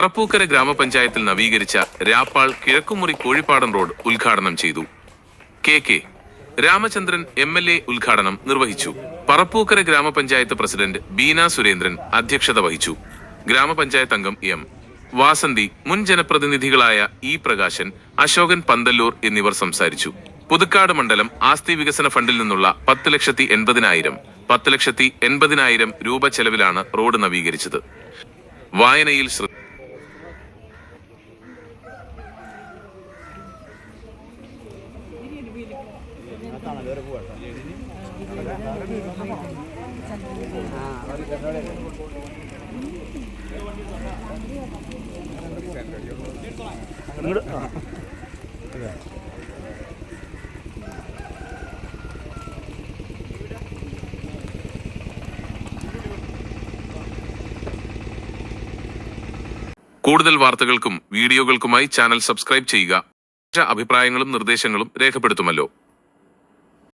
പറപ്പൂക്കര ഗ്രാമപഞ്ചായത്തിൽ നവീകരിച്ച രാപ്പാൾ കിഴക്കുമുറി കോഴിപ്പാടം റോഡ് ഉദ്ഘാടനം ചെയ്തു. കെ രാമചന്ദ്രൻ MLA ഉദ്ഘാടനം നിർവഹിച്ചു. പറപ്പൂക്കര ഗ്രാമപഞ്ചായത്ത് പ്രസിഡന്റ് ബീന സുരേന്ദ്രൻ അധ്യക്ഷത വഹിച്ചു. ഗ്രാമപഞ്ചായത്ത് അംഗം M. വാസന്തി, മുൻ ജനപ്രതിനിധികളായ E. പ്രകാശൻ, അശോകൻ പന്തല്ലൂർ എന്നിവർ സംസാരിച്ചു. പുതുക്കാട് മണ്ഡലം ആസ്തി വികസന ഫണ്ടിൽ നിന്നുള്ള 10,80,000 രൂപ ചെലവിലാണ് റോഡ് നവീകരിച്ചത്. വായനയിൽ കൂടുതൽ വാർത്തകൾക്കും വീഡിയോകൾക്കുമായി ചാനൽ സബ്സ്ക്രൈബ് ചെയ്യുക. അഭിപ്രായങ്ങളും നിർദ്ദേശങ്ങളും രേഖപ്പെടുത്തുമല്ലോ.